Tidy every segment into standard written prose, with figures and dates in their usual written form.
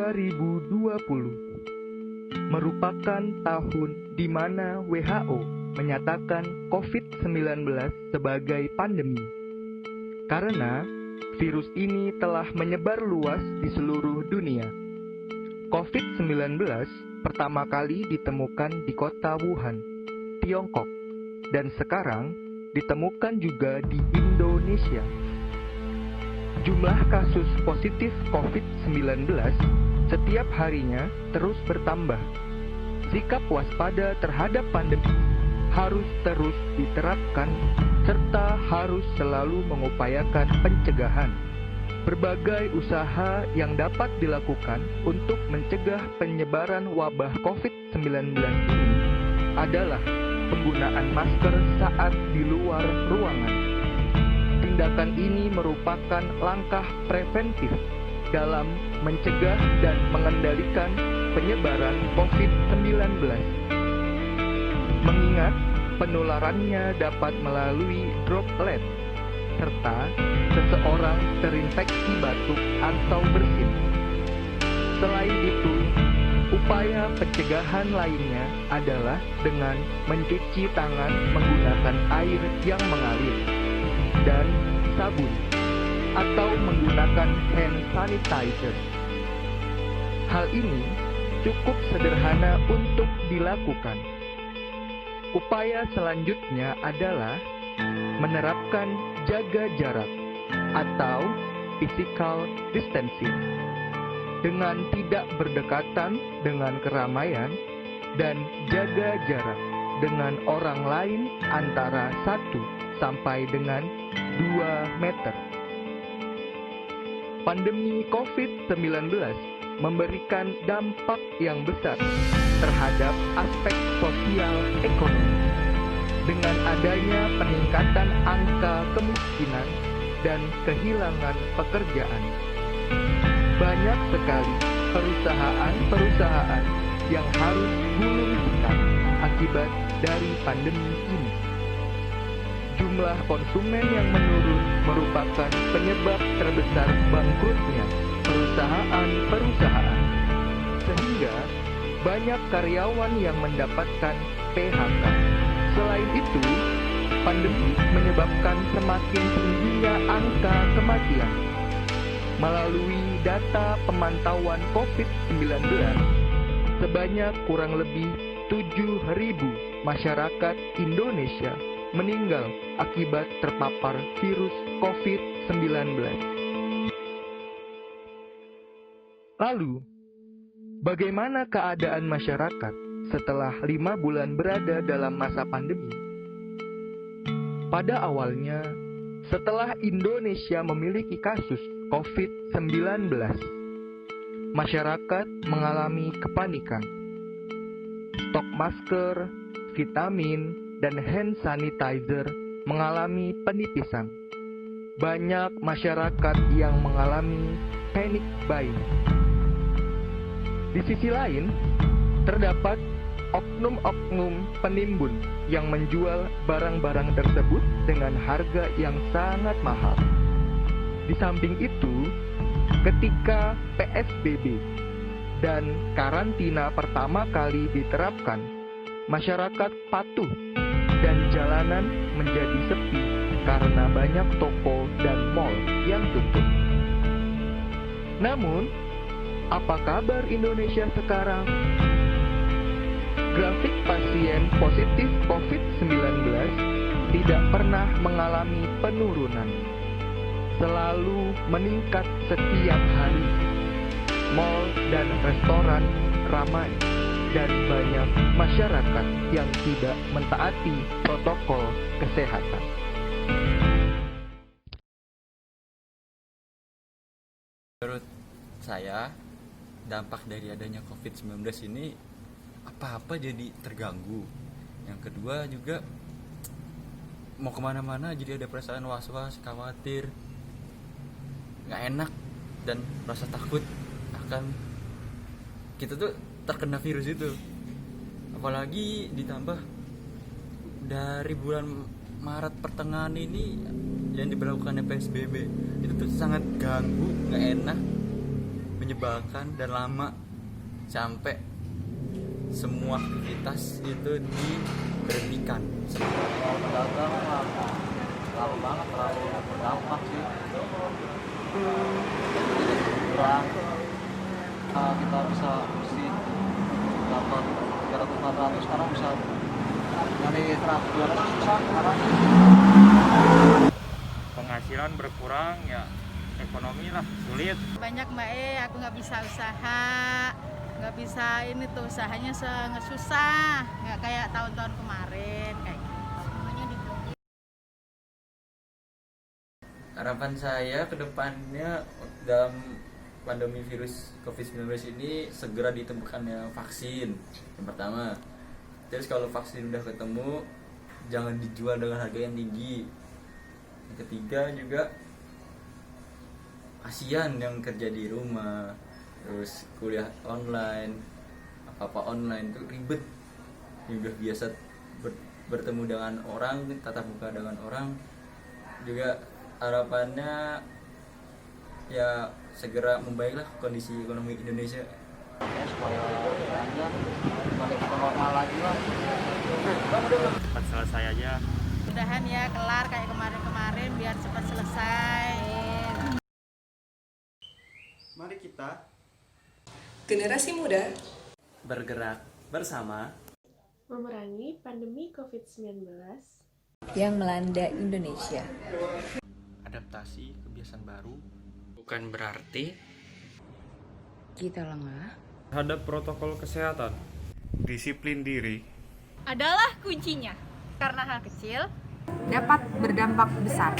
2020 merupakan tahun di mana WHO menyatakan COVID-19 sebagai pandemi. Karena virus ini telah menyebar luas di seluruh dunia. COVID-19 pertama kali ditemukan di kota Wuhan, Tiongkok, dan sekarang ditemukan juga di Indonesia. Jumlah kasus positif COVID-19 setiap harinya terus bertambah. Sikap waspada terhadap pandemi harus terus diterapkan serta harus selalu mengupayakan pencegahan. Berbagai usaha yang dapat dilakukan untuk mencegah penyebaran wabah COVID-19 ini adalah penggunaan masker saat di luar ruangan. Tindakan ini merupakan langkah preventif dalam mencegah dan mengendalikan penyebaran COVID-19. Mengingat penularannya dapat melalui droplet, serta seseorang terinfeksi batuk atau bersin. Selain itu, upaya pencegahan lainnya adalah dengan mencuci tangan menggunakan air yang mengalir dan sabun, atau menggunakan hand sanitizer. Hal ini cukup sederhana untuk dilakukan. Upaya selanjutnya adalah menerapkan jaga jarak atau physical distancing dengan tidak berdekatan dengan keramaian dan jaga jarak dengan orang lain antara 1 sampai dengan 2 meter. Pandemi COVID-19 memberikan dampak yang besar terhadap aspek sosial ekonomi dengan adanya peningkatan angka kemiskinan dan kehilangan pekerjaan. Banyak sekali perusahaan-perusahaan yang harus gulung tikar akibat dari pandemi ini. Jumlah konsumen yang menurun merupakan penyebab terbesar bangkrutnya perusahaan-perusahaan, sehingga banyak karyawan yang mendapatkan PHK. Selain itu, pandemi menyebabkan semakin tingginya angka kematian. Melalui data pemantauan COVID-19, sebanyak kurang lebih 7.000 masyarakat Indonesia meninggal akibat terpapar virus COVID-19. Lalu, bagaimana keadaan masyarakat setelah 5 bulan berada dalam masa pandemi? Pada awalnya, setelah Indonesia memiliki kasus COVID-19, masyarakat mengalami kepanikan. Stok masker, vitamin, dan hand sanitizer mengalami penipisan. Banyak masyarakat yang mengalami panic buying. Di sisi lain, terdapat oknum-oknum penimbun yang menjual barang-barang tersebut dengan harga yang sangat mahal. Di samping itu, ketika PSBB dan karantina pertama kali diterapkan, masyarakat patuh dan jalanan menjadi sepi karena banyak toko dan mal yang tutup. Namun, apa kabar Indonesia sekarang? Grafik pasien positif COVID-19 tidak pernah mengalami penurunan. Selalu meningkat setiap hari. Mal dan restoran ramai dan banyak masyarakat yang tidak mentaati protokol kesehatan. Menurut saya, dampak dari adanya COVID-19 ini apa-apa jadi terganggu. Yang kedua juga mau kemana-mana jadi ada perasaan was-was, khawatir, gak enak, dan rasa takut akan kita tuh terkena virus itu. Apalagi ditambah dari bulan Maret pertengahan ini yang diberlakukannya PSBB, itu tuh sangat ganggu, gak enak, menyebalkan dan lama, sampai semua aktivitas itu diberhentikan. Kalau pedagang terlalu banget, terlalu berdampak sih. Kurang kita bisa mesti dapat 300-400, sekarang bisa dari 100-200 susah sekarang. Penghasilan berkurang, ya ekonomi lah sulit. Banyak mbak aku nggak bisa usaha, nggak bisa ini tuh usahanya susah, nggak kayak tahun-tahun kemarin kayak gitu. Harapan saya ke depannya dalam pandemi virus COVID-19 ini segera ditemukannya vaksin yang pertama. Terus kalau vaksin udah ketemu, jangan dijual dengan harga yang tinggi. Yang ketiga juga, kasihan yang kerja di rumah, terus kuliah online, apa-apa online tuh ribet. Juga biasa bertemu dengan orang, tatap muka dengan orang. Juga harapannya ya segera membaiklah kondisi ekonomi Indonesia. Ya, supaya belanja balik ke normal lagi lah. Cepat selesai aja. Mudahan ya kelar kayak kemarin-kemarin biar cepat selesai. Mari kita Generasi muda bergerak bersama memerangi pandemi COVID-19 yang melanda Indonesia. Adaptasi kebiasaan baru Bukan berarti Kita lengah terhadap protokol kesehatan. disiplin diri. Adalah kuncinya, karena hal kecil dapat berdampak besar.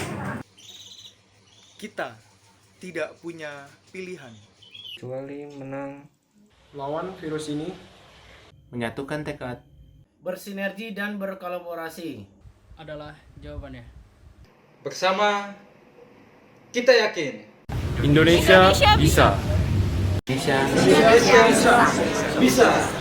Kita tidak punya pilihan. Kecuali menang. Lawan virus ini, Menyatukan tekad. bersinergi dan berkolaborasi. adalah jawabannya. Bersama kita yakin Indonesia bisa. Indonesia bisa.